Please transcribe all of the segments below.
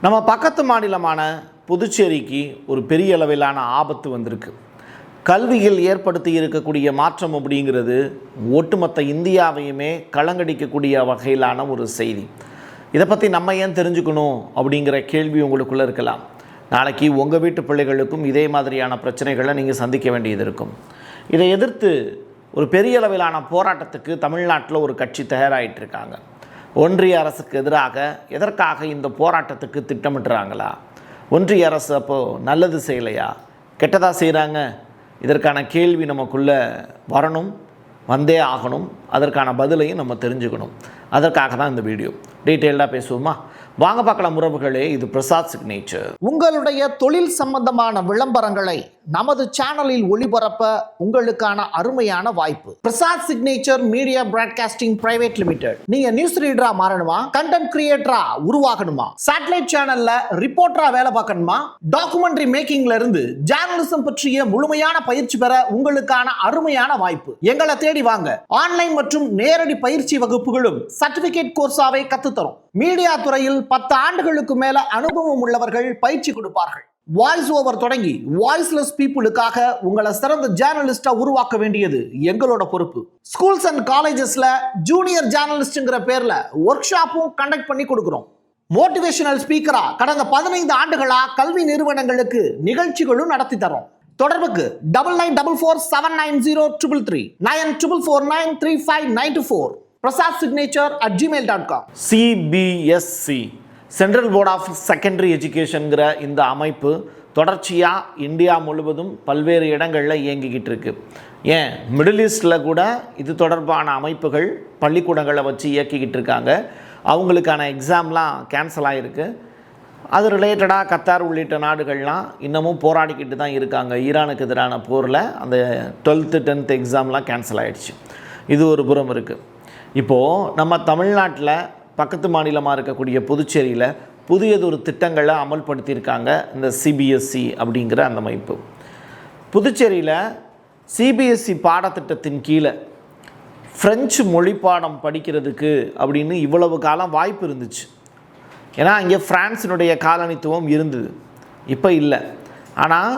நம்ம பக்கத்து மாநிலமான புதுச்சேரிக்கு ஒரு பெரிய அளவிலான ஆபத்து வந்திருக்கு. கல்வியில் ஏற்படுத்தி இருக்கக்கூடிய மாற்றம் அப்படிங்கிறது ஒட்டுமொத்த இந்தியாவையுமே கலங்கடிக்கக்கூடிய வகையிலான ஒரு செய்தி. இதை பற்றி நம்ம ஏன் தெரிஞ்சுக்கணும் அப்படிங்கிற கேள்வி உங்களுக்குள்ளே இருக்கலாம். நாளைக்கு உங்கள் வீட்டு பிள்ளைகளுக்கும் இதே மாதிரியான பிரச்சனைகளை நீங்கள் சந்திக்க வேண்டியது இருக்கும். இதை எதிர்த்து ஒரு பெரிய அளவிலான போராட்டத்துக்கு தமிழ்நாட்டில் ஒரு கட்சி தயாராகிட்டு இருக்காங்க. ஒன்றிய அரசுக்கு எதிராக எதற்காக இந்த போராட்டத்துக்கு திட்டமிட்டுறாங்களா? ஒன்றிய அரசு அப்போது நல்லது செய்யலையா, கெட்டதாக செய்கிறாங்க? இதற்கான கேள்வி நமக்குள்ளே வரணும், வந்தே ஆகணும். அதற்கான பதிலையும் நம்ம தெரிஞ்சுக்கணும். அதற்காக தான் இந்த வீடியோ. டீட்டெயில்டாக பேசுவோமா? வாங்க பார்க்கலாம் உறவுகளே. இது பிரசாத் சிக்னேச்சர். உங்களுடைய தொழில் சம்பந்தமான விளம்பரங்களை நமது சேனலில் ஒளிபரப்ப உங்களுக்கான அருமையான வாய்ப்பு. Prasad signature media broadcasting private limited. நீங்க நியூஸ் ரீடரா மாறணுமா, கண்டென்ட் கிரியேட்டரா உருவாகணுமா, சேட்டலைட் சேனல்ல ரிப்போர்ட்டரா வேலை பார்க்கணுமா, டாக்குமெண்ட்ரி மேக்கிங்ல இருந்து ஜேர்னலிசம் பற்றிய முழுமையான பயிற்சி பெற உங்களுக்கான அருமையான வாய்ப்பு. எங்களை தேடி வாங்க. ஆன்லைன் மற்றும் நேரடி பயிற்சி வகுப்புகளும் சர்டிபிகேட் கோர்ஸாவே கத்துத்தரும். மீடியா துறையில் 10 ஆண்டுகளுக்கு மேல அனுபவம் உள்ளவர்கள் பயிற்சி கொடுப்பார்கள். வாய்ஸ் ஓவர் தொடங்கி வாய்ஸ்லெஸ் பீப்புளுக்காக உங்களை சிறந்த ஜேர்னலிஸ்டா உருவாக்க வேண்டியது எங்களோட பொறுப்பு. ஸ்கூல்ஸ் அண்ட் காலேஜஸ்ல ஜூனியர் ஜேர்னலிஸ்ட்ங்கிற பேர்ல ஒர்க் ஷாப்பும் கண்டக்ட் பண்ணி கொடுக்கிறோம். மோட்டிவேஷனல் ஸ்பீக்கரா கடந்த 15 ஆண்டுகளா கல்வி நிறுவனங்களுக்கு நிகழ்ச்சிகளும் நடத்தி தரோம். தொடர்புக்கு 9944790333 94493594 prasadsignature@gmail.com. CBSE central board of secondary எஜுகேஷனுங்கிற இந்த அமைப்பு தொடர்ச்சியாக இந்தியா முழுவதும் பல்வேறு இடங்களில் இயங்கிக்கிட்டு இருக்கு. ஏன் மிடில் ஈஸ்டில் கூட இது தொடர்பான அமைப்புகள் பள்ளிக்கூடங்களை வச்சு இயக்கிக்கிட்டு இருக்காங்க. அவங்களுக்கான எக்ஸாம்லாம் கேன்சல் ஆகிருக்கு. அது ரிலேட்டடாக கத்தார் உள்ளிட்ட நாடுகள்லாம் இன்னமும் போராடிக்கிட்டு தான் இருக்காங்க. ஈரானுக்கு எதிரான போரில் அந்த 12th 10th எக்ஸாம்லாம் கேன்சல் ஆகிடுச்சு. இது ஒரு புறம் இருக்குது. இப்போது நம்ம தமிழ்நாட்டில் பக்கத்து மாநிலமாக இருக்கக்கூடிய புதுச்சேரியில் புதியதொரு திட்டங்களை அமல்படுத்தியிருக்காங்க இந்த சிபிஎஸ்சி அப்படிங்கிற அந்த அமைப்பு. புதுச்சேரியில் சிபிஎஸ்சி பாடத்திட்டத்தின் கீழே ஃப்ரெஞ்சு மொழி பாடம் படிக்கிறதுக்கு அப்படின்னு இவ்வளவு காலம் வாய்ப்பு இருந்துச்சு. ஏன்னா இங்கே ஃப்ரான்ஸினுடைய காலனித்துவம் இருந்தது, இப்போ இல்லை. ஆனால்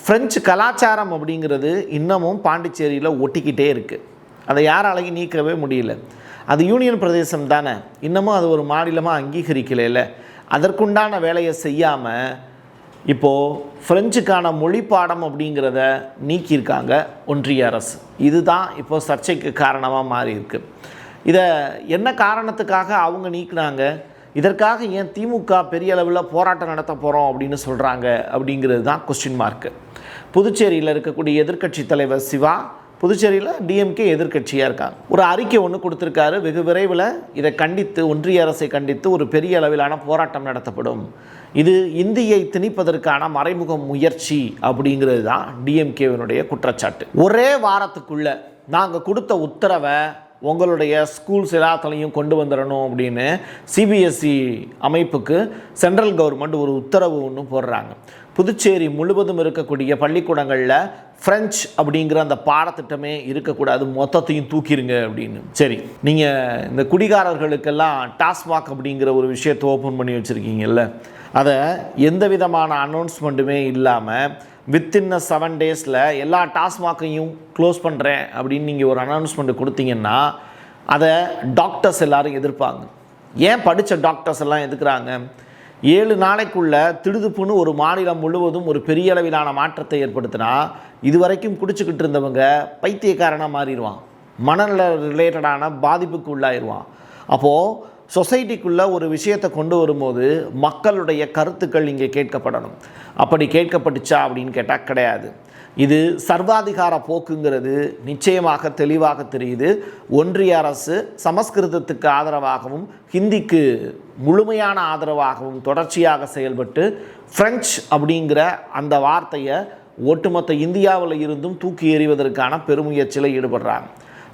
ஃப்ரெஞ்சு கலாச்சாரம் அப்படிங்கிறது இன்னமும் பாண்டிச்சேரியில் ஒட்டிக்கிட்டே இருக்குது. அதை யாராலையும் நீக்கவே முடியல. அது யூனியன் பிரதேசம் தானே, இன்னமும் அது ஒரு மாநிலமாக அங்கீகரிக்கலைல. அதற்குண்டான வேலையை செய்யாமல் இப்போது ஃப்ரெஞ்சுக்கான மொழி பாடம் அப்படிங்கிறத நீக்கியிருக்காங்க ஒன்றிய அரசு. இதுதான் இப்போது சர்ச்சைக்கு காரணமாக மாறி இருக்குது. இதை என்ன காரணத்துக்காக அவங்க நீக்கினாங்க, இதற்காக ஏன் திமுக பெரிய அளவில் போராட்டம் நடத்த போகிறோம் அப்படின்னு சொல்கிறாங்க அப்படிங்கிறது தான் கொஸ்டின் மார்க்கு. புதுச்சேரியில் இருக்கக்கூடிய எதிர்க்கட்சி தலைவர் சிவா புதுச்சேரியில் டிஎம்கே எதிர்க்கட்சியாக இருக்காங்க. ஒரு அறிக்கை ஒன்று கொடுத்துருக்காரு. வெகு விரைவில் இதை கண்டித்து, ஒன்றிய அரசை கண்டித்து ஒரு பெரிய அளவிலான போராட்டம் நடத்தப்படும். இது இந்தியை திணிப்பதற்கான மறைமுக முயற்சி அப்படிங்கிறது தான் டிஎம்கேவினுடைய குற்றச்சாட்டு. ஒரே வாரத்துக்குள்ளே நாங்கள் கொடுத்த உத்தரவை உங்களுடைய ஸ்கூல்ஸ் எல்லாத்துலேயும் கொண்டு வந்துடணும் அப்படின்னு சிபிஎஸ்சி அமைப்புக்கு சென்ட்ரல் கவர்மெண்ட் ஒரு உத்தரவு ஒன்று போடுறாங்க. புதுச்சேரி முழுவதும் இருக்கக்கூடிய பள்ளிக்கூடங்களில் ஃப்ரெஞ்சு அப்படிங்கிற அந்த பாடத்திட்டமே இருக்கக்கூடாது, மொத்தத்தையும் தூக்கிடுங்க அப்படின்னு. சரி, நீங்கள் இந்த குடிகாரர்களுக்கெல்லாம் டாஸ்மாக் அப்படிங்கிற ஒரு விஷயத்தை ஓப்பன் பண்ணி வச்சுருக்கீங்கல்ல, அதை எந்த விதமான அனௌன்ஸ்மெண்ட்டுமே இல்லாமல் வித்தின் 7 days எல்லா டாஸ்மாக்கையும் க்ளோஸ் பண்ணுறேன் அப்படின்னு நீங்கள் ஒரு அனௌன்ஸ்மெண்ட் கொடுத்தீங்கன்னா அதை டாக்டர்ஸ் எல்லோரும் எதிர்ப்பாங்க. ஏன் படித்த டாக்டர்ஸ் எல்லாம் எதுக்குறாங்க? 7 நாளைக்குள்ளே திடுதுப்புன்னு ஒரு மாநிலம் முழுவதும் ஒரு பெரிய அளவிலான மாற்றத்தை ஏற்படுத்தினா இதுவரைக்கும் குடிச்சுக்கிட்டு இருந்தவங்க பைத்தியக்காரனாக மாறிடுவான், மனநல ரிலேட்டடான பாதிப்புக்கு உள்ளாயிடுவான். அப்போது சொசைட்டிக்குள்ளே ஒரு விஷயத்தை கொண்டு வரும்போது மக்களுடைய கருத்துக்கள் இங்கே கேட்கப்படணும். அப்படி கேட்கப்பட்டுச்சா அப்படின்னு கேட்டால் கிடையாது. இது சர்வாதிகார போக்குங்கிறது நிச்சயமாக தெளிவாக தெரியுது. ஒன்றிய அரசு சமஸ்கிருதத்துக்கு ஆதரவாகவும் ஹிந்திக்கு முழுமையான ஆதரவாகவும் தொடர்ச்சியாக செயல்பட்டு ஃப்ரெஞ்சு அப்படிங்கிற அந்த வார்த்தையை ஒட்டுமொத்த இந்தியாவில் இருந்தும் தூக்கி எறிவதற்கான பெருமுயற்சியில் ஈடுபடுறாங்க.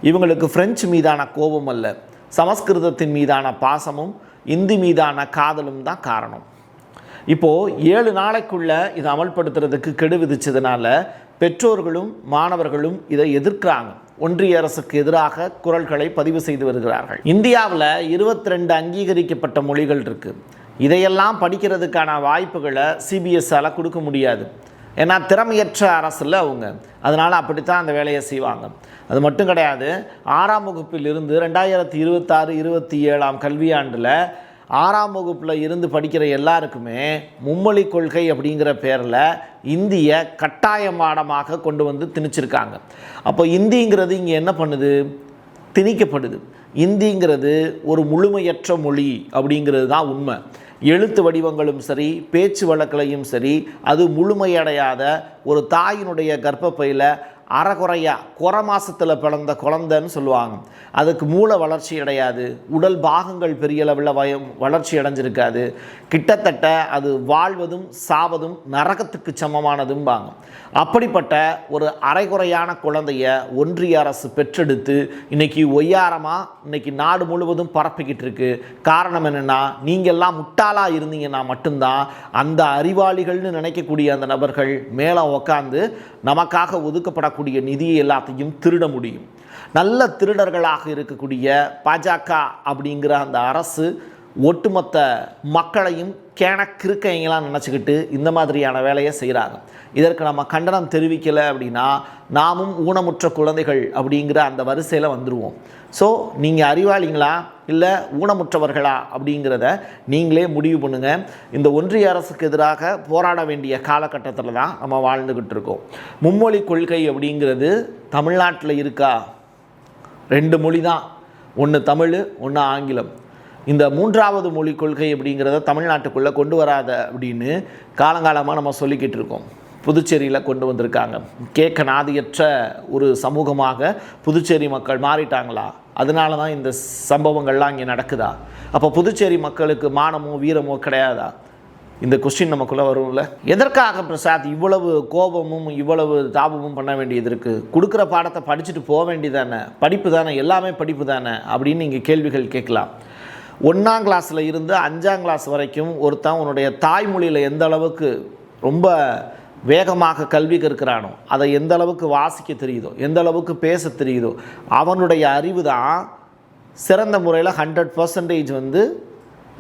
இவங்களுக்கு ஃப்ரெஞ்சு மீதான கோபம் அல்ல, சமஸ்கிருதத்தின் மீதான பாசமும் இந்தி மீதான காதலும் தான் காரணம். இப்போது 7 நாளைக்குள்ளே இதை அமல்படுத்துறதுக்கு கெடு விதிச்சதுனால பெற்றோர்களும் மாணவர்களும் இதை எதிர்க்கிறாங்க. ஒன்றிய அரசுக்கு எதிராக குரல்களை பதிவு செய்து வருகிறார்கள். இந்தியாவில் 22 அங்கீகரிக்கப்பட்ட மொழிகள் இருக்குது. இதையெல்லாம் படிக்கிறதுக்கான வாய்ப்புகளை சிபிஎஸ்ஆல கொடுக்க முடியாது. ஏன்னா திறமையற்ற அரசில் அவங்க, அதனால் அப்படித்தான் அந்த வேலையை செய்வாங்க. அது மட்டும் கிடையாது, 6ஆம் வகுப்பிலிருந்து 2026-27 கல்வியாண்டில் 6ஆம் வகுப்பில் இருந்து படிக்கிற எல்லாருக்குமே மும்மொழி கொள்கை அப்படிங்கிற பேரில் இந்திய கட்டாய பாடமாக கொண்டு வந்து திணிச்சிருக்காங்க. அப்போ இந்திங்கிறது இங்கே என்ன பண்ணுது? திணிக்கப்படுது. இந்திங்கிறது ஒரு முழுமையற்ற மொழி அப்படிங்கிறது தான் உண்மை. எழுத்து வடிவங்களும் சரி, பேச்சு வழக்கிலையும் சரி, அது முழுமையடையாத ஒரு தாயினுடைய கர்ப்பப்பையில் குறை மாசத்தில் பிறந்த குழந்தைன்னு சொல்லுவாங்க. அதுக்கு மூளை வளர்ச்சி அடையாது, உடல் பாகங்கள் பெரிய அளவில் வளர்ச்சி அடைஞ்சிருக்காது. கிட்டத்தட்ட அது வாழ்வதும் சாவதும் நரகத்துக்கு சமமானதும்பாங்க. அப்படிப்பட்ட ஒரு அரைகுறையான குழந்தைய ஒன்றிய அரசு பெற்றெடுத்து இன்னைக்கு ஒய்யாரமாக இன்னைக்கு நாடு முழுவதும் பரப்பிக்கிட்டு இருக்கு. காரணம் என்னென்னா, நீங்கள்லாம் முட்டாளாக இருந்தீங்கன்னா மட்டும்தான் அந்த அறிவாளிகள்னு நினைக்கக்கூடிய அந்த நபர்கள் மேலே உக்காந்து நமக்காக ஒதுக்கப்படக்கூடிய நிதியை எல்லாத்தையும் திருட முடியும். நல்ல திருடர்களாக இருக்கக்கூடிய பாஜக அப்படிங்கிற அந்த அரசு ஒட்டுமொத்த மக்களையும் கிறுக்கைங்களாம் நினச்சிக்கிட்டு இந்த மாதிரியான வேலையை செய்கிறாங்க. இதற்கு நம்ம கண்டனம் தெரிவிக்கலை அப்படின்னா நாமும் ஊனமுற்ற குழந்தைகள் அப்படிங்கிற அந்த வரிசையில் வந்துடுவோம். ஸோ நீங்கள் அறிவாளிங்களா இல்லை ஊனமுற்றவர்களா அப்படிங்கிறத நீங்களே முடிவு பண்ணுங்கள். இந்த ஒன்றிய அரசுக்கு எதிராக போராட வேண்டிய காலகட்டத்தில் தான் நம்ம வாழ்ந்துக்கிட்டு இருக்கோம். மும்மொழி கொள்கை அப்படிங்கிறது தமிழ்நாட்டில் இருக்கா? 2 மொழி தான், ஒன்று தமிழ், ஒன்று ஆங்கிலம். இந்த 3வது மொழி கொள்கை அப்படிங்கிறத தமிழ்நாட்டுக்குள்ளே கொண்டு வராத அப்படின்னு காலங்காலமாக நம்ம சொல்லிக்கிட்டு இருக்கோம். புதுச்சேரியில் கொண்டு வந்திருக்காங்க. கேட்க நாதியற்ற ஒரு சமூகமாக புதுச்சேரி மக்கள் மாறிட்டாங்களா? அதனால தான் இந்த சம்பவங்கள்லாம் இங்கே நடக்குதா? அப்போ புதுச்சேரி மக்களுக்கு மானமோ வீரமோ கிடையாதா? இந்த கொஸ்டின் நமக்குள்ளே வரும்ல. எதற்காக பிரசாத் இவ்வளவு கோபமும் இவ்வளவு தாபமும் பண்ண வேண்டியது இருக்குது? கொடுக்குற பாடத்தை படிச்சுட்டு போக வேண்டியதானே? படிப்பு தானே, எல்லாமே படிப்பு தானே அப்படின்னு நீங்கள் கேள்விகள் கேட்கலாம். 1ஆம் கிளாஸில் இருந்து 5ஆம் கிளாஸ் வரைக்கும் ஒருத்தன் உன்னுடைய தாய்மொழியில் எந்த அளவுக்கு ரொம்ப வேகமாக கல்வி கற்கிறானோ, அதை எந்த அளவுக்கு வாசிக்க தெரியுதோ, எந்த அளவுக்கு பேச தெரியுதோ, அவனுடைய அறிவு தான் சிறந்த முறையில் 100% வந்து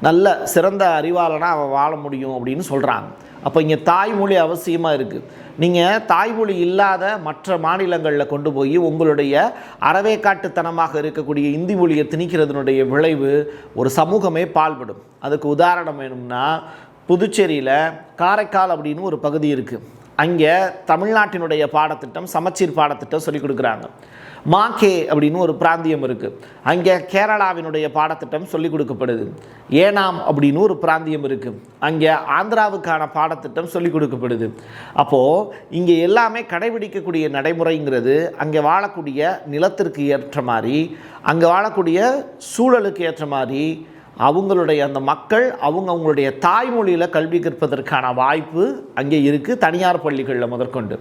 நல்ல சிறந்த அறிவாளனாக அவன் வாழ முடியும் அப்படின்னு சொல்கிறாங்க. அப்போ இங்கே தாய்மொழி அவசியமாக இருக்குது. நீங்கள் தாய்மொழி இல்லாத மற்ற மாநிலங்களில் கொண்டு போய் உங்களுடைய அறவேக்காட்டுத்தனமாக இருக்கக்கூடிய இந்தி மொழியை திணிக்கிறதுனுடைய விளைவு ஒரு சமூகமே பால்படும். அதுக்கு உதாரணம் வேணும்னா, புதுச்சேரியில் காரைக்கால் அப்படின்னு ஒரு பகுதி இருக்குது. அங்கே தமிழ்நாட்டினுடைய பாடத்திட்டம், சமச்சீர் பாடத்திட்டம் சொல்லிக் கொடுக்குறாங்க. மாக்கே அப்படின்னு ஒரு பிராந்தியம் இருக்குது. அங்கே கேரளாவினுடைய பாடத்திட்டம் சொல்லிக் கொடுக்கப்படுது. ஏனாம் அப்படின்னு ஒரு பிராந்தியம் இருக்குது. அங்கே ஆந்திராவுக்கான பாடத்திட்டம் சொல்லிக் கொடுக்கப்படுது. அப்போது இங்கே எல்லாமே கடைபிடிக்கக்கூடிய நடைமுறைங்கிறது அங்கே வாழக்கூடிய நிலத்திற்கு ஏற்ற மாதிரி, அங்கே வாழக்கூடிய சூழலுக்கு ஏற்ற மாதிரி அவங்களுடைய அந்த மக்கள் அவங்களுடைய தாய்மொழியில் கல்வி கற்பதற்கான வாய்ப்பு அங்கே இருக்குது. தனியார் பள்ளிகளில் முதற்கொண்டு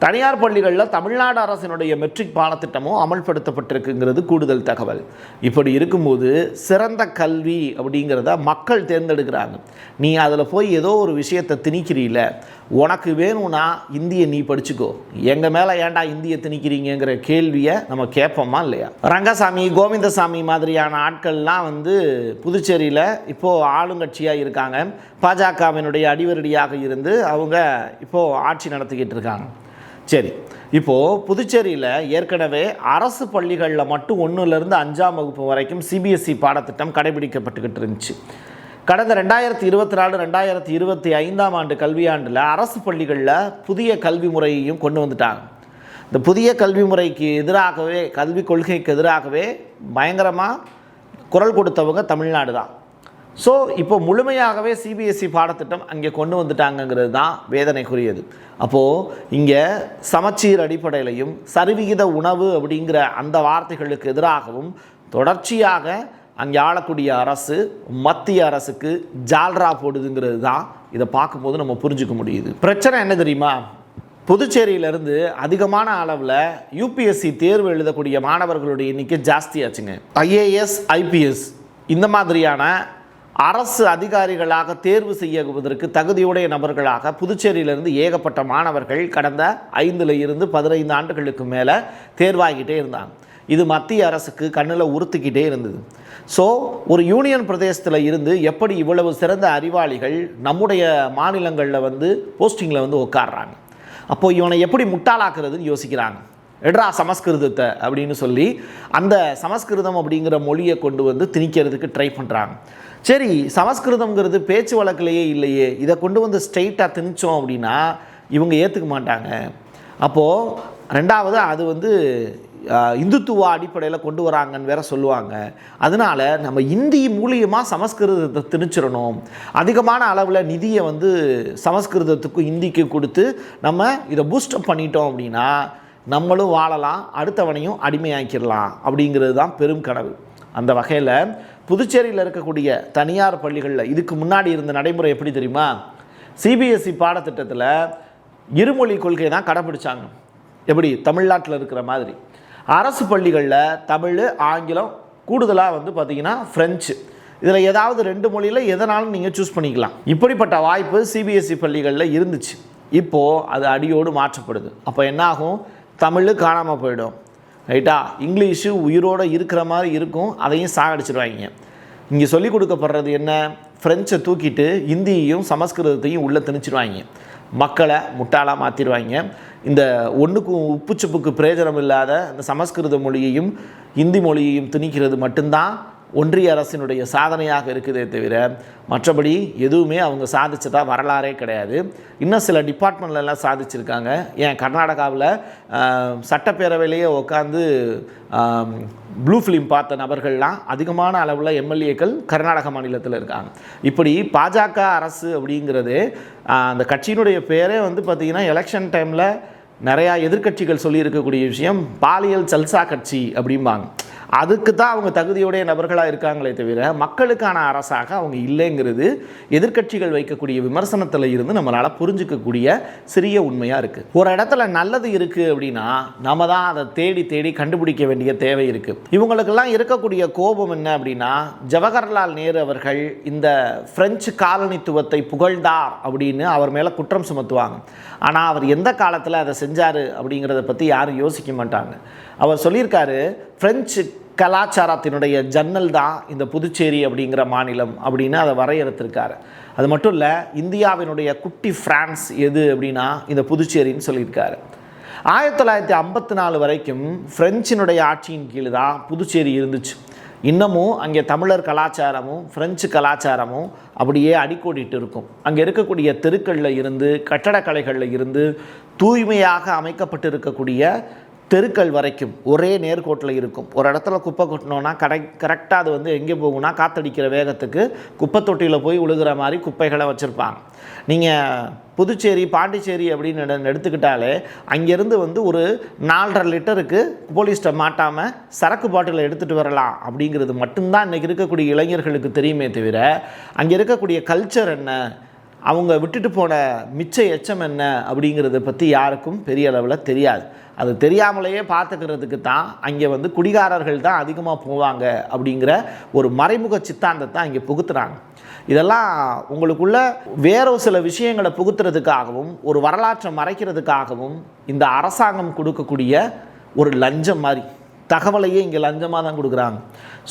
தனியார் பள்ளிகளில் தமிழ்நாடு அரசினுடைய மெட்ரிக் பாடத்திட்டமும் அமல்படுத்தப்பட்டிருக்குங்கிறது கூடுதல் தகவல். இப்படி இருக்கும்போது சிறந்த கல்வி அப்படிங்கிறத மக்கள் தேர்ந்தெடுக்கிறாங்க. நீ அதில் போய் ஏதோ ஒரு விஷயத்தை திணிக்கிறீல, உனக்கு வேணும்னா இந்தியை நீ படிச்சுக்கோ, எங்கள் மேலே ஏன்டா இந்தியை திணிக்கிறீங்கிற கேள்வியை நம்ம கேட்போமா இல்லையா? ரங்கசாமி, கோவிந்தசாமி மாதிரியான ஆட்கள்லாம் வந்து புதுச்சேரியில் இப்போது ஆளுங்கட்சியாக இருக்காங்க. பாஜகவினுடைய அடிவரடியாக இருந்து அவங்க இப்போது ஆட்சி நடத்திக்கிட்டு இருக்காங்க. சரி, இப்போது புதுச்சேரியில் ஏற்கனவே அரசு பள்ளிகளில் மட்டும் 1லேருந்து 5ஆம் வகுப்பு வரைக்கும் சிபிஎஸ்இ பாடத்திட்டம் கடைபிடிக்கப்பட்டுக்கிட்டு இருந்துச்சு. கடந்த 2024-2025 ஆண்டு கல்வியாண்டில் அரசு பள்ளிகளில் புதிய கல்வி முறையையும் கொண்டு வந்துட்டாங்க. இந்த புதிய கல்வி முறைக்கு எதிராகவே, கல்விக் கொள்கைக்கு எதிராகவே பயங்கரமாக குரல் கொடுத்தவங்க தமிழ்நாடு தான். ஸோ இப்போ முழுமையாகவே சிபிஎஸ்இ பாடத்திட்டம் அங்கே கொண்டு வந்துட்டாங்கங்கிறது தான் வேதனைக்குரியது. அப்போது இங்கே சமச்சீர் அடிப்படையிலையும் சரிவிகித உணவு அப்படிங்கிற அந்த வார்த்தைகளுக்கு எதிராகவும் தொடர்ச்சியாக அங்கே ஆளக்கூடிய அரசு மத்திய அரசுக்கு ஜால்ரா போடுதுங்கிறது தான் இதை பார்க்கும்போது நம்ம புரிஞ்சுக்க முடியுது. பிரச்சனை என்ன தெரியுமா? புதுச்சேரியிலேருந்து அதிகமான அளவில் யூபிஎஸ்சி தேர்வு எழுதக்கூடிய மாணவர்களுடைய எண்ணிக்கை ஜாஸ்தியாச்சுங்க. ஐஏஎஸ், ஐபிஎஸ் இந்த மாதிரியான அரசு அதிகாரிகளாக தேர்வு செய்வதற்கு தகுதியுடைய நபர்களாக புதுச்சேரியிலிருந்து ஏகப்பட்ட மாணவர்கள் கடந்த 5 இருந்து 15 ஆண்டுகளுக்கு மேலே தேர்வாகிட்டே இருந்தாங்க. இது மத்திய அரசுக்கு கண்ணில் உறுத்திக்கிட்டே இருந்தது. ஸோ ஒரு யூனியன் பிரதேசத்தில் இருந்து எப்படி இவ்வளவு சிறந்த அறிவாளிகள் நம்முடைய மாநிலங்களில் வந்து போஸ்டிங்கில் வந்து உட்காடுறாங்க, அப்போது இவனை எப்படி முட்டாளாக்குறதுன்னு யோசிக்கிறாங்க. எட்ரா சமஸ்கிருதத்தை அப்படின்னு சொல்லி அந்த சமஸ்கிருதம் அப்படிங்கிற மொழியை கொண்டு வந்து திணிக்கிறதுக்கு ட்ரை பண்ணுறாங்க. சரி, சமஸ்கிருதம்ங்கிறது பேச்சு வழக்கிலேயே இல்லையே, இதை கொண்டு வந்து ஸ்ட்ரெயிட்டாக திணிச்சோம் அப்படின்னா இவங்க ஏற்றுக்க மாட்டாங்க. அப்போது ரெண்டாவது அது வந்து இந்துத்துவ அடிப்படையில் கொண்டு வராங்கன்னு வேற சொல்லுவாங்க. அதனால நம்ம இந்தி மூலியமாக சமஸ்கிருதத்தை திணிச்சிடணும், அதிகமான அளவில் நிதியை வந்து சமஸ்கிருதத்துக்கும் இந்திக்கு கொடுத்து நம்ம இதை பூஸ்டப் பண்ணிட்டோம் அப்படின்னா நம்மளும் வாழலாம், அடுத்தவனையும் அடிமையாக்கிடலாம் அப்படிங்கிறது தான் பெரும் கனவு. அந்த வகையில் புதுச்சேரியில் இருக்கக்கூடிய தனியார் பள்ளிகளில் இதுக்கு முன்னாடி இருந்த நடைமுறை எப்படி தெரியுமா? சிபிஎஸ்சி பாடத்திட்டத்தில் இருமொழி கொள்கை தான் கடைப்பிடிச்சாங்க. எப்படி தமிழ்நாட்டில் இருக்கிற மாதிரி. அரசு பள்ளிகளில் தமிழ், ஆங்கிலம், கூடுதலாக வந்து பார்த்திங்கன்னா ஃப்ரெஞ்சு, இதில் ஏதாவது 2 மொழியில் எதனாலும் நீங்கள் சூஸ் பண்ணிக்கலாம். இப்படிப்பட்ட வாய்ப்பு சிபிஎஸ்சி பள்ளிகளில் இருந்துச்சு. இப்போது அது அடியோடு மாற்றப்படுது. அப்போ என்னாகும்? தமிழ் காணாமல் போயிடும், ரைட்டா? இங்கிலீஷு உயிரோடு இருக்கிற மாதிரி இருக்கும், அதையும் சாகடிச்சிடுவாங்க. இங்கே சொல்லிக் கொடுக்கப்படுறது என்ன? ஃப்ரெஞ்சை தூக்கிட்டு இந்தியையும் சமஸ்கிருதத்தையும் உள்ளே திணிச்சிடுவாங்க. மக்களை முட்டாளாக மாற்றிடுவாங்க. இந்த ஒன்றுக்கும் உப்புச்சுப்புக்கு பிரயோஜனம் இல்லாத இந்த சமஸ்கிருத மொழியையும் இந்தி மொழியையும் திணிக்கிறது மட்டும்தான் ஒன்றிய அரசினுடைய சாதனையாக இருக்குதே தவிர மற்றபடி எதுவுமே அவங்க சாதிச்சதா வரலாறே கிடையாது. இன்னும் சில டிபார்ட்மெண்ட்லலாம் சாதிச்சிருக்காங்க. ஏன் கர்நாடகாவில் சட்டப்பேரவையிலேயே உட்காந்து ப்ளூ ஃபிலிம் பார்த்த நபர்கள்லாம் அதிகமான அளவில் எம்எல்ஏக்கள் கர்நாடக மாநிலத்தில் இருக்காங்க. இப்படி பாஜக அரசு அப்படிங்கிறது அந்த கட்சியினுடைய பேரே வந்து பார்த்திங்கன்னா எலெக்ஷன் டைமில் நிறையா எதிர்க்கட்சிகள் சொல்லியிருக்கக்கூடிய விஷயம் பாலியல் சல்சா கட்சி அப்படிம்பாங்க. அதுக்கு தான் அவங்க தகுதியுடைய நபர்களாக இருக்காங்களே தவிர மக்களுக்கான அரசாக அவங்க இல்லைங்கிறது எதிர்க்கட்சிகள் வைக்கக்கூடிய விமர்சனத்தில் இருந்து நம்மளால் புரிஞ்சிக்கக்கூடிய சிறிய உண்மையாக இருக்குது. ஒரு இடத்துல நல்லது இருக்குது அப்படின்னா நம்ம தான் அதை தேடி தேடி கண்டுபிடிக்க வேண்டிய தேவை இருக்குது. இவங்களுக்கெல்லாம் இருக்கக்கூடிய கோபம் என்ன அப்படின்னா, ஜவஹர்லால் நேரு அவர்கள் இந்த பிரெஞ்சு காலனித்துவத்தை புகழ்ந்தார் அப்படின்னு அவர் மேலே குற்றம் சுமத்துவாங்க. ஆனால் அவர் எந்த காலத்தில் அதை செஞ்சார் அப்படிங்கிறத பற்றி யாரும் யோசிக்க மாட்டாங்க. அவர் சொல்லியிருக்காரு, பிரெஞ்சு கலாச்சாரத்தினுடைய ஜன்னல் தான் இந்த புதுச்சேரி அப்படிங்கிற மாநிலம் அப்படின்னு அதை வரையறுத்திருக்காரு. அது மட்டும் இல்லை, இந்தியாவினுடைய குட்டி பிரான்ஸ் எது அப்படின்னா இந்த புதுச்சேரின்னு சொல்லியிருக்காரு. 1954 வரைக்கும் பிரெஞ்சினுடைய ஆட்சியின் கீழ் தான் புதுச்சேரி இருந்துச்சு. இன்னமும் அங்கே தமிழர் கலாச்சாரமும் பிரெஞ்சு கலாச்சாரமும் அப்படியே அடிக்கோடிட்டு இருக்கும். அங்கே இருக்கக்கூடிய தெருக்களில் இருந்து, கட்டடக்கலைகளில் இருந்து, தூய்மையாக அமைக்கப்பட்டு இருக்கக்கூடிய தெருக்கள் வரைக்கும் ஒரே நேர்கோட்டில் இருக்கும். ஒரு இடத்துல குப்பை கொட்டினோன்னா கரெக்டாக அது வந்து எங்கே போகும்னா காற்றடிக்கிற வேகத்துக்கு குப்பை தொட்டியில் போய் விழுகிற மாதிரி குப்பைகளை வச்சுருப்பாங்க. நீங்கள் புதுச்சேரி, பாண்டிச்சேரி அப்படின்னு எடுத்துக்கிட்டாலே அங்கேருந்து வந்து ஒரு 4.5 லிட்டருக்கு போலீஸ்ட்டை மாட்டாமல் சரக்கு பாட்டிலை எடுத்துகிட்டு வரலாம் அப்படிங்கிறது மட்டும்தான் இன்றைக்கி இருக்கக்கூடிய இளைஞர்களுக்கு தெரியுமே தவிர அங்கே இருக்கக்கூடிய கல்ச்சர் என்ன, அவங்க விட்டுட்டு போன மிச்ச எச்சம் என்ன அப்படிங்கிறத பற்றி யாருக்கும் பெரிய அளவில் தெரியாது. அது தெரியாமலேயே பார்த்துக்கிறதுக்கு தான் அங்கே வந்து குடிகாரர்கள் தான் அதிகமாக போவாங்க அப்படிங்கிற ஒரு மறைமுக சித்தாந்தத்தை அங்கே புகுத்துறாங்க. இதெல்லாம் உங்களுக்குள்ள வேற சில விஷயங்களை புகுத்துறதுக்காகவும் ஒரு வரலாற்றை மறைக்கிறதுக்காகவும் இந்த அரசாங்கம் கொடுக்கக்கூடிய ஒரு லஞ்சம் மாதிரி, தகவலையே இங்கே லஞ்சமாக தான் கொடுக்குறாங்க.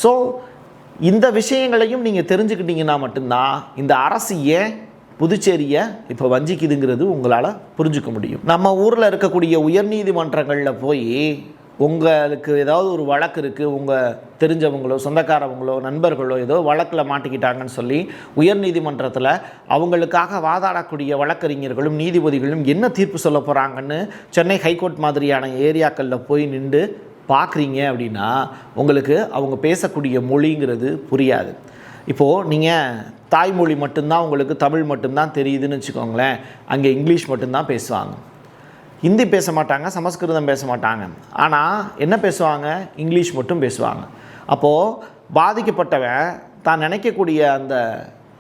ஸோ இந்த விஷயங்களையும் நீங்கள் தெரிஞ்சுக்கிட்டீங்கன்னா மட்டும்தான் இந்த அரசு ஏன் புதுச்சேரியை இப்போ வஞ்சிக்குதுங்கிறது உங்களால் புரிஞ்சுக்க முடியும். நம்ம ஊரில் இருக்கக்கூடிய உயர்நீதிமன்றங்களில் போய் உங்களுக்கு ஏதாவது ஒரு வழக்கு இருக்குது, உங்கள் தெரிஞ்சவங்களோ சொந்தக்காரவங்களோ நண்பர்களோ ஏதோ வழக்கில் மாட்டிக்கிட்டாங்கன்னு சொல்லி உயர்நீதிமன்றத்தில் அவங்களுக்காக வாதாடக்கூடிய வழக்கறிஞர்களும் நீதிபதிகளும் என்ன தீர்ப்பு சொல்ல போகிறாங்கன்னு சென்னை ஹைகோர்ட் மாதிரியான ஏரியாக்களில் போய் நின்று பார்க்குறீங்க அப்படின்னா உங்களுக்கு அவங்க பேசக்கூடிய மொழிங்கிறது புரியாது. இப்போது நீங்கள் தாய்மொழி மட்டும்தான் உங்களுக்கு தமிழ் மட்டும்தான் தெரியுதுன்னு வச்சுக்கோங்களேன், அங்கே இங்கிலீஷ் மட்டும்தான் பேசுவாங்க, ஹிந்தி பேச மாட்டாங்க, சமஸ்கிருதம் பேச மாட்டாங்க. ஆனால் என்ன பேசுவாங்க? இங்கிலீஷ் மட்டும் பேசுவாங்க. அப்போது பாதிக்கப்பட்டவன் தான் நினைக்கக்கூடிய அந்த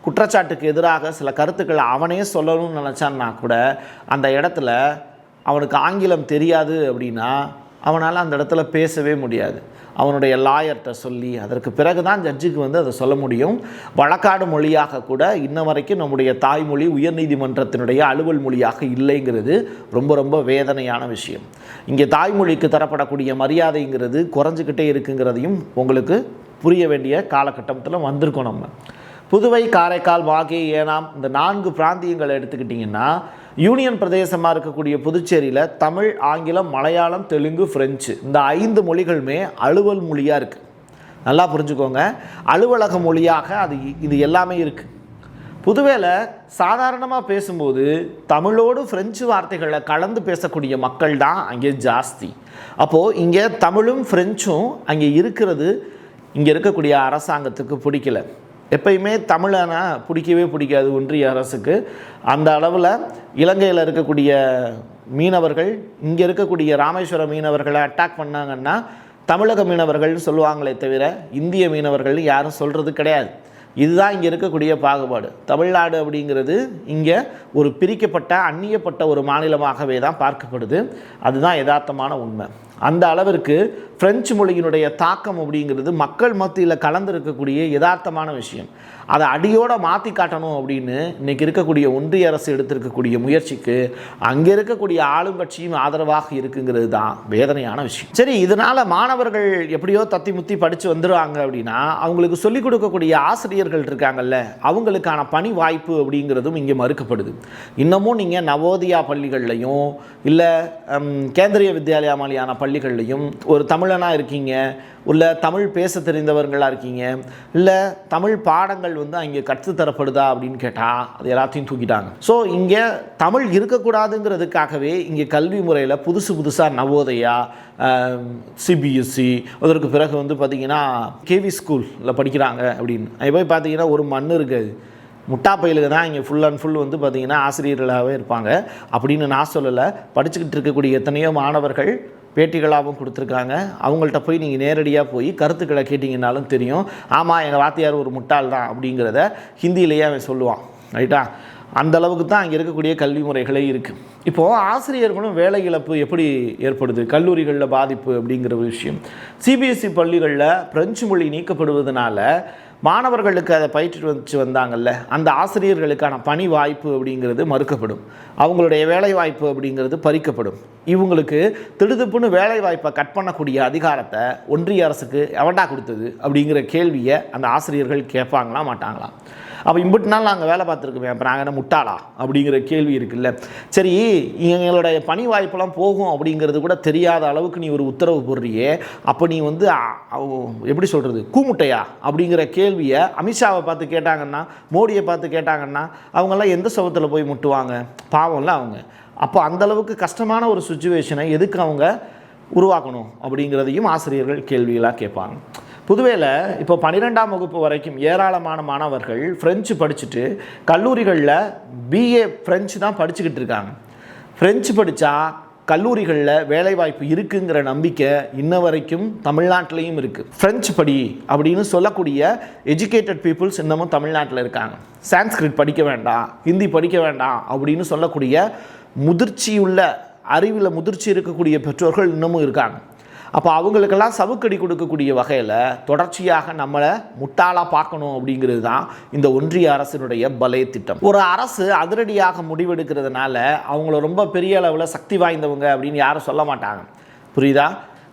குற்றச்சாட்டுக்கு எதிராக சில கருத்துக்களை அவனே சொல்லணும்னு நினச்சான்னா கூட அந்த இடத்துல அவனுக்கு ஆங்கிலம் தெரியாது அப்படின்னா அவனால் அந்த இடத்துல பேசவே முடியாது. அவனுடைய லாயர்கிட்ட சொல்லி அதற்கு பிறகு தான் ஜட்ஜுக்கு வந்து அதை சொல்ல முடியும். வழக்காடு மொழியாக கூட இன்ன வரைக்கும் நம்முடைய தாய்மொழி உயர்நீதிமன்றத்தினுடைய அலுவல் மொழியாக இல்லைங்கிறது ரொம்ப ரொம்ப வேதனையான விஷயம். இங்கே தாய்மொழிக்கு தரப்படக்கூடிய மரியாதைங்கிறது குறைஞ்சிக்கிட்டே இருக்குங்கிறதையும் உங்களுக்கு புரிய வேண்டிய காலகட்டத்தில் வந்திருக்கோம். நம்ம புதுவை, காரைக்கால், மாகே, ஏனாம் இந்த 4 பிராந்தியங்களை எடுத்துக்கிட்டிங்கன்னா யூனியன் பிரதேசமாக இருக்கக்கூடிய புதுச்சேரியில் தமிழ், ஆங்கிலம், மலையாளம், தெலுங்கு, ஃப்ரெஞ்சு இந்த 5 மொழிகளுமே அலுவல் மொழியாக இருக்குது. நல்லா புரிஞ்சுக்கோங்க, அலுவலக மொழியாக இது எல்லாமே இருக்குது. புதுவேளை சாதாரணமாக பேசும்போது தமிழோடு ஃப்ரெஞ்சு வார்த்தைகளை கலந்து பேசக்கூடிய மக்கள் தான் அங்கே ஜாஸ்தி. அப்போது இங்கே தமிழும் ஃப்ரெஞ்சும் அங்கே இருக்கிறது இங்கே இருக்கக்கூடிய அரசாங்கத்துக்கு பிடிக்கல. எப்பயுமே தமிழனா பிடிக்கவே பிடிக்காது ஒன்றிய அரசுக்கு. அந்த அளவில் இலங்கையில் இருக்கக்கூடிய மீனவர்கள் இங்கே இருக்கக்கூடிய ராமேஸ்வர மீனவர்களை அட்டாக் பண்ணாங்கன்னா தமிழக மீனவர்கள்னு சொல்லுவாங்களே தவிர இந்திய மீனவர்கள் யாரும் சொல்கிறது கிடையாது. இதுதான் இங்கே இருக்கக்கூடிய பாகுபாடு. தமிழ்நாடு அப்படிங்கிறது இங்கே ஒரு பிரிக்கப்பட்ட அந்நியப்பட்ட ஒரு மாநிலமாகவே தான் பார்க்கப்படுது. அதுதான் யதார்த்தமான உண்மை. அந்த அளவிற்கு பிரெஞ்சு மொழியினுடைய தாக்கம் அப்படிங்கிறது மக்கள் மத்தியில் கலந்துருக்கக்கூடிய யதார்த்தமான விஷயம். அதை அடியோடு மாற்றி காட்டணும் அப்படின்னு இன்றைக்கி இருக்கக்கூடிய ஒன்றிய அரசு எடுத்திருக்கக்கூடிய முயற்சிக்கு அங்கே இருக்கக்கூடிய ஆளுங்கட்சியும் ஆதரவாக இருக்குங்கிறது தான் வேதனையான விஷயம். சரி, இதனால் மாணவர்கள் எப்படியோ தத்தி முத்தி படித்து வந்துடுவாங்க அப்படின்னா அவங்களுக்கு சொல்லிக் கொடுக்கக்கூடிய ஆசிரியர்கள் இருக்காங்கல்ல, அவங்களுக்கான பணி வாய்ப்பு அப்படிங்கிறதும் இங்கே மறுக்கப்படுது. இன்னமும் நீங்கள் நவோதயா பள்ளிகள்லையும் இல்லை கேந்திரிய வித்யாலயா மாதிரியான பள்ளிகள்லையும் ஒரு தமிழனாக இருக்கீங்க, இல்லை தமிழ் பேச தெரிந்தவர்களாக இருக்கீங்க, இல்லை தமிழ் பாடங்கள் வந்து அங்கே கற்றுத்தரப்படுதா அப்படின்னு கேட்டால் அது எல்லாத்தையும் தூக்கிட்டாங்க. ஸோ இங்கே தமிழ் இருக்கக்கூடாதுங்கிறதுக்காகவே இங்கே கல்வி முறையில் புதுசாக நவோதயா, சிபிஎஸ்சி, அதற்கு பிறகு வந்து பார்த்திங்கன்னா கேவி ஸ்கூலில் படிக்கிறாங்க அப்படின்னு. அது போய் பார்த்தீங்கன்னா ஒரு மண் இருக்காது. முட்டாப்பயிலுக்கு தான் இங்கே ஃபுல் அண்ட் ஃபுல் வந்து பார்த்திங்கன்னா ஆசிரியர்களாகவே இருப்பாங்க அப்படின்னு நான் சொல்லலை. படிச்சுக்கிட்டு இருக்கக்கூடிய எத்தனையோ மாணவர்கள் பேட்டிகளாகவும் கொடுத்துருக்காங்க. அவங்கள்ட்ட போய் நீங்கள் நேரடியாக போய் கருத்துக்களை கேட்டிங்கனாலும் தெரியும். ஆமாம், எங்கள் வாத்தியார் ஒரு முட்டாள் தான் அப்படிங்கிறத ஹிந்தியிலேயே அவன் சொல்லுவான். ரைட்டா? அந்த அளவுக்கு தான் அங்கே இருக்கக்கூடிய கல்வி முறைகளே இருக்குது. இப்போது ஆசிரியர்களும் வேலை இழப்பு எப்படி ஏற்படுது, கல்லூரிகளில் பாதிப்பு அப்படிங்கிற விஷயம். சிபிஎஸ்சி பள்ளிகளில் பிரெஞ்சு மொழி நீக்கப்படுவதனால மாணவர்களுக்கு அதை பயிற்று வச்சு வந்தாங்கல்ல, அந்த ஆசிரியர்களுக்கான பணி வாய்ப்பு அப்படிங்கிறது மறுக்கப்படும். அவங்களுடைய வேலை வாய்ப்பு அப்படிங்கிறது பறிக்கப்படும். இவங்களுக்கு திடுதுப்புன்னு வேலை வாய்ப்பை கட் பண்ணக்கூடிய அதிகாரத்தை ஒன்றிய அரசுக்கு எவன்டா கொடுத்தது அப்படிங்கிற கேள்வியை அந்த ஆசிரியர்கள் கேட்பாங்களா மாட்டாங்களா? அப்போ இம்புட்டு நாள் நாங்கள் வேலை பார்த்துருக்கோமே, அப்போ நாங்கள் என்ன முட்டாளா அப்படிங்கிற கேள்வி இருக்குல்ல. சரி, எங்களுடைய பணி வாய்ப்பெல்லாம் போகும் அப்படிங்கிறது கூட தெரியாத அளவுக்கு நீ ஒரு உத்தரவு போடுறியே, அப்போ நீ வந்து எப்படி சொல்கிறது, கூமுட்டையா அப்படிங்கிற கேள்வியை அமித்ஷாவை பார்த்து கேட்டாங்கன்னா, மோடியை பார்த்து கேட்டாங்கன்னா அவங்கெல்லாம் எந்த சவத்தில் போய் முட்டுவாங்க? பாவம்ல அவங்க. அப்போ அந்தளவுக்கு கஷ்டமான ஒரு சுச்சுவேஷனை எதுக்கு அவங்க உருவாக்கணும் அப்படிங்கிறதையும் ஆசிரியர்கள் கேள்விகளாக கேட்பாங்க. புதுவேளை இப்போ 12ஆம் வகுப்பு வரைக்கும் ஏராளமான மாணவர்கள் ஃப்ரெஞ்சு படிச்சுட்டு கல்லூரிகளில் பிஏ ஃப்ரெஞ்சு தான் படிச்சுக்கிட்டு இருக்காங்க. ஃப்ரெஞ்சு படித்தா கல்லூரிகளில் வேலைவாய்ப்பு இருக்குங்கிற நம்பிக்கை இன்ன வரைக்கும் தமிழ்நாட்டிலையும் இருக்குது. ஃப்ரெஞ்சு படி அப்படின்னு சொல்லக்கூடிய எஜுகேட்டட் பீப்புள்ஸ் இன்னமும் தமிழ்நாட்டில் இருக்காங்க. சான்ஸ்கிரிட் படிக்க வேண்டாம், ஹிந்தி படிக்க வேண்டாம் அப்படின்னு சொல்லக்கூடிய முதிர்ச்சியுள்ள அறிவில் முதிர்ச்சி இருக்கக்கூடிய பெற்றோர்கள் இன்னமும் இருக்காங்க. அப்போ அவங்களுக்கெல்லாம் சவுக்கடி கொடுக்கக்கூடிய வகையில் தொடர்ச்சியாக நம்மளை முட்டாளாக பார்க்கணும் அப்படிங்கிறது தான் இந்த ஒன்றிய அரசினுடைய பலே திட்டம். ஒரு அரசு அதிரடியாக முடிவெடுக்கிறதுனால அவங்கள ரொம்ப பெரிய அளவில் சக்தி வாய்ந்தவங்க அப்படின்னு யாரும் சொல்ல மாட்டாங்க. புரியுதா?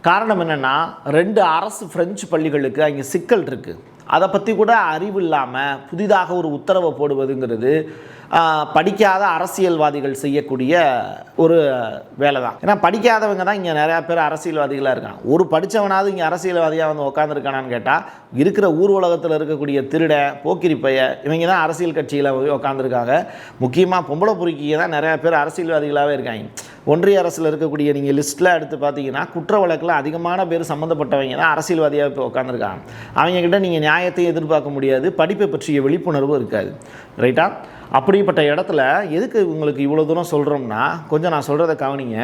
காரணம் என்னென்னா, 2 அரசு ஃப்ரெஞ்சு பள்ளிகளுக்கு அங்கே சிக்கல் இருக்குது. அதை பற்றி கூட அறிவு இல்லாமல் புதிதாக ஒரு உத்தரவை போடுவதுங்கிறது படிக்காத அரசியல்வாதிகள் செய்யக்கூடிய ஒரு வேலை தான். ஏன்னா படிக்காதவங்க தான் இங்கே நிறையா பேர் அரசியல்வாதிகளாக இருக்காங்க. ஒரு படித்தவனாவது இங்கே அரசியல்வாதியாக வந்து உட்காந்துருக்கானான்னு கேட்டால் இருக்கிற ஊர் உலகத்தில் இருக்கக்கூடிய திருட, போக்கிரி பைய, இவங்க தான் அரசியல் கட்சியில் போய் உட்காந்துருக்காங்க. முக்கியமாக பொம்பளை பொறுக்கிய தான் நிறையா பேர் அரசியல்வாதிகளாகவே இருக்காங்க. ஒன்றிய அரசில் இருக்கக்கூடிய நீங்கள் லிஸ்ட்டில் எடுத்து பார்த்தீங்கன்னா குற்ற வழக்கில் அதிகமான பேர் சம்மந்தப்பட்டவங்க தான் அரசியல்வாதியாக இப்போ உட்காந்துருக்காங்க. அவங்கக்கிட்ட நீங்கள் நியாயத்தையும் எதிர்பார்க்க முடியாது, படிப்பை பற்றிய விழிப்புணர்வும் இருக்காது. ரைட்டா? அப்படிப்பட்ட இடத்துல எதுக்கு உங்களுக்கு இவ்வளோ தூரம் சொல்கிறோம்னா, கொஞ்சம் நான் சொல்கிறத கவனிங்க.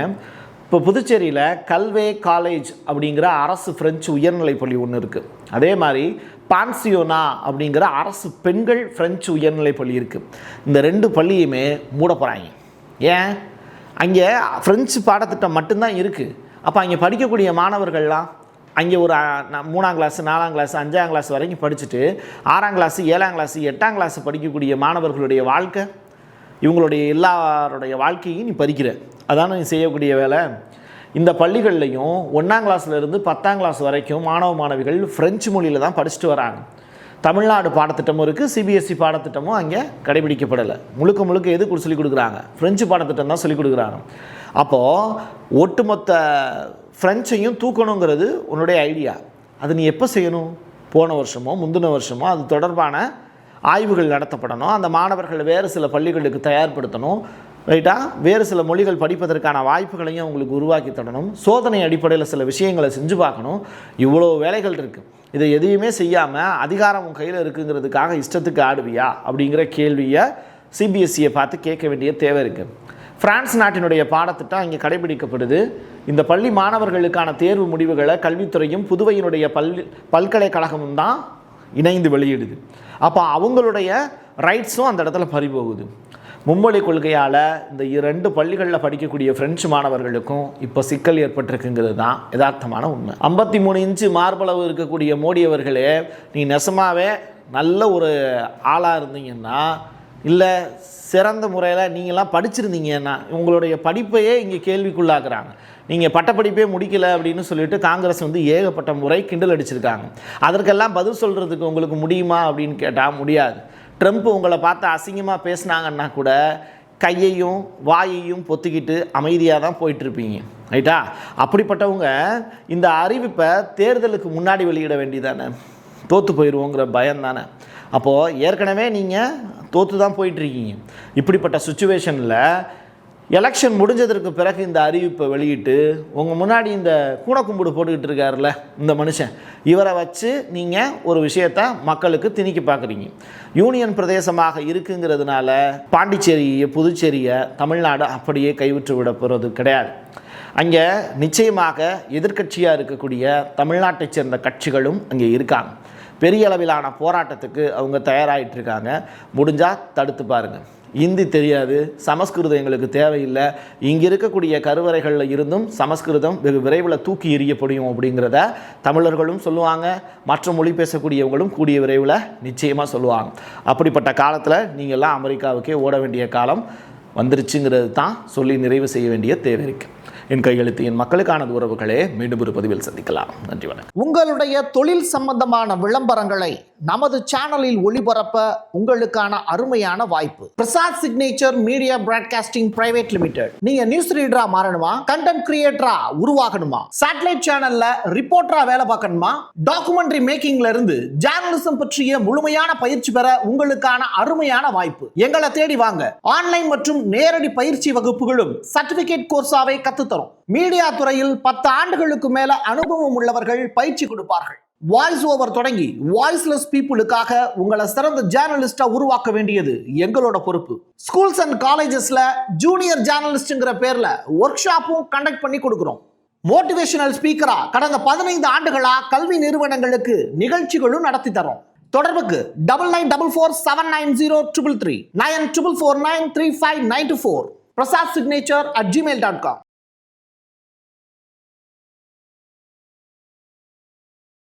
இப்போ புதுச்சேரியில் கல்வே காலேஜ் அப்படிங்கிற அரசு ஃப்ரெஞ்சு உயர்நிலைப் பள்ளி ஒன்று இருக்குது. அதே மாதிரி பான்சியோனா அப்படிங்கிற அரசு பெண்கள் ஃப்ரெஞ்சு உயர்நிலைப் பள்ளி இருக்குது. இந்த 2 பள்ளியுமே மூட போகிறாங்க. ஏன்? அங்கே ஃப்ரெஞ்சு பாடத்திட்டம் மட்டும்தான் இருக்குது. அப்போ அங்கே படிக்கக்கூடிய மாணவர்கள்லாம் அங்கே ஒரு 3ஆம் கிளாஸ் 4ஆம் கிளாஸ் 5ஆம் கிளாஸ் வரைக்கும் படிச்சுட்டு 6ஆம் கிளாஸ் 7ஆம் கிளாஸ் 8ஆம் கிளாஸ் படிக்கக்கூடிய மாணவர்களுடைய வாழ்க்கை, இவங்களுடைய எல்லாருடைய வாழ்க்கையும் நீ பறிக்கிற. அதான் நீ செய்யக்கூடிய வேலை. இந்த பள்ளிகள்லையும் 1ஆம் கிளாஸ்லேருந்து 10ஆம் கிளாஸ் வரைக்கும் மாணவ மாணவிகள் ஃப்ரெஞ்சு மொழியில் தான் படிச்சுட்டு வராங்க. தமிழ்நாடு பாடத்திட்டமும் இருக்குது, சிபிஎஸ்சி பாடத்திட்டமும் அங்கே கடைபிடிக்கப்படலை. முழுக்க எது சொல்லிக் கொடுக்குறாங்க? ஃப்ரெஞ்சு பாடத்திட்டம் தான் சொல்லிக் கொடுக்குறாங்க. அப்போது ஒட்டுமொத்த ஃப்ரெஞ்சையும் தூக்கணுங்கிறது உன்னுடைய ஐடியா. அது நீ எப்போ செய்யணும்? போன வருஷமோ முந்தின வருஷமோ அது தொடர்பான ஆய்வுகள் நடத்தப்படணும். அந்த மாணவர்கள் வேறு சில பள்ளிகளுக்கு தயார்படுத்தணும். ரைட்டா? வேறு சில மொழிகள் படிப்பதற்கான வாய்ப்புகளையும் அவங்களுக்கு உருவாக்கி தரணும். சோதனை அடிப்படையில் சில விஷயங்களை செஞ்சு பார்க்கணும். இவ்வளோ வேலைகள் இருக்குது. இதை எதையுமே செய்யாமல் அதிகாரம் உன் கையில் இருக்குங்கிறதுக்காக இஷ்டத்துக்கு ஆடுவியா அப்படிங்கிற கேள்வியை சிபிஎஸ்சியை பார்த்து கேட்க வேண்டிய தேவை இருக்குது. பிரான்ஸ் நாட்டினுடைய பாடத்திட்டம் இங்கே கடைபிடிக்கப்படுது. இந்த பள்ளி மாணவர்களுக்கான தேர்வு முடிவுகளை கல்வித்துறையும் புதுவையினுடைய பல்கலைக்கழகமும் தான் இணைந்து வெளியிடுது. அப்போ அவங்களுடைய ரைட்ஸும் அந்த இடத்துல பறிபோகுது. மும்மொழி கொள்கையால் இந்த 2 பள்ளிகளில் படிக்கக்கூடிய பிரெஞ்சு மாணவர்களுக்கும் இப்போ சிக்கல் ஏற்பட்டிருக்குங்கிறது தான் யதார்த்தமான உண்மை. 53 இன்ச்சு மார்பளவு இருக்கக்கூடிய மோடி அவர்களே, நீ நெசமாகவே நல்ல ஒரு ஆளாக இருந்தீங்கன்னா, இல்லை சிறந்த முறையில் நீங்களாம் படிச்சிருந்தீங்கன்னா, உங்களுடைய படிப்பையே இங்கே கேள்விக்குள்ளாக்குறாங்க. நீங்கள் பட்டப்படிப்பே முடிக்கலை அப்படின்னு சொல்லிட்டு காங்கிரஸ் ஏகப்பட்ட முறை கிண்டல் அடிச்சிருக்காங்க. அதற்கெல்லாம் பதில் சொல்கிறதுக்கு உங்களுக்கு முடியுமா அப்படின்னு கேட்டால் முடியாது. ட்ரம்ப் உங்களை பார்த்து அசிங்கமாக பேசினாங்கன்னா கூட கையையும் வாயையும் பொத்திக்கிட்டு அமைதியாக தான் போயிட்டுருப்பீங்க. ரைட்டா? அப்படிப்பட்டவங்க இந்த அறிவிப்பை தேர்தலுக்கு முன்னாடி வெளியிட வேண்டியதானே? தோற்று போயிடுவோங்கிற பயம் தானே. அப்போது ஏற்கனவே நீங்கள் தோற்று தான் போயிட்டுருக்கீங்க. இப்படிப்பட்ட சுச்சுவேஷனில் எலெக்ஷன் முடிஞ்சதற்கு பிறகு இந்த அறிவிப்பை வெளியிட்டு உங்கள் முன்னாடி இந்த கூடக்கும்பிடு போட்டுக்கிட்டு இருக்காருல்ல இந்த மனுஷன், இவரை வச்சு நீங்கள் ஒரு விஷயத்தை மக்களுக்கு திணிக்க பார்க்குறீங்க. யூனியன் பிரதேசமாக இருக்குங்கிறதுனால பாண்டிச்சேரியை புதுச்சேரியை தமிழ்நாடு அப்படியே கைவிட்டு விட போகிறது கிடையாது. அங்கே நிச்சயமாக எதிர்க்கட்சியாக இருக்கக்கூடிய தமிழ்நாட்டைச் சேர்ந்த கட்சிகளும் அங்கே இருக்காங்க. பெரிய அளவிலான போராட்டத்துக்கு அவங்க தயாராகிட்டு இருக்காங்க. முடிஞ்சால் தடுத்து பாருங்கள். இந்தி தெரியாது, சமஸ்கிருதம் எங்களுக்கு தேவையில்லை, இங்கே இருக்கக்கூடிய கருவறைகளில் இருந்தும் சமஸ்கிருதம் வெகு விரைவில் தூக்கி எறியப்படும் அப்படிங்கிறத தமிழர்களும் சொல்லுவாங்க, மற்ற மொழி பேசக்கூடியவங்களும் கூடிய விரைவில் நிச்சயமாக சொல்லுவாங்க. அப்படிப்பட்ட காலத்தில் நீங்கள்லாம் அமெரிக்காவுக்கே ஓட வேண்டிய காலம் வந்துருச்சுங்கிறது தான் சொல்லி நிறைவு செய்ய வேண்டிய தேவை இருக்குது. என் கையெழுத்து என் மக்களுக்கானது உறவுகளே. மீண்டும் ஒரு பதிவில் சந்திக்கலாம். நன்றி, வணக்கம். உங்களுடைய தொழில் சம்பந்தமான விளம்பரங்களை நமது சேனலில் ஒளிபரப்ப உங்களுக்கான அருமையான வாய்ப்பு. Prasad signature media broadcasting private limited. நீங்க நியூஸ் ரீடரா மாறணுமா? கண்டென்ட் கிரியேட்டரா உருவாகணுமா? சேட்டலைட் சேனல்ல ரிப்போர்ட்டரா வேலை பார்க்கணுமா? டாக்குமெண்ட்ரி மேக்கிங்ல இருந்து ஜேர்னலிசம் பற்றிய முழுமையான பயிற்சி பெற உங்களுக்கான அருமையான வாய்ப்பு. எங்களை தேடி வாங்க. ஆன்லைன் மற்றும் நேரடி பயிற்சி வகுப்புகளும் சர்டிபிகேட் கோர்ஸாவே கத்து மீடியா துறையில் 10 ஆண்டுகளுக்கு மேல அனுபவம் உள்ளவர்கள் பயிற்சி கொடுப்பார்கள். வாய்ஸ் ஓவர் தொடங்கி வாய்ஸ்லெஸ் பீப்புளுக்காக உங்களை சிறந்த ஜேர்னலிஸ்டா உருவாக்க வேண்டியது எங்களோட பொறுப்பு. ஸ்கூல்ஸ் அண்ட் காலேஜஸ்ல ஜூனியர் ஜேர்னலிஸ்ட்ங்கிற பேர்ல ஒர்க் ஷாப்பும் கண்டக்ட் பண்ணி கொடுக்கிறோம். மோட்டிவேஷனல் ஸ்பீக்கரா கடந்த 15 ஆண்டுகளா கல்வி நிறுவனங்களுக்கு நிகழ்ச்சிகளும் நடத்தி தரோம். தொடர்புக்கு 9944790333 94493594 prasadsignature@gmail.com.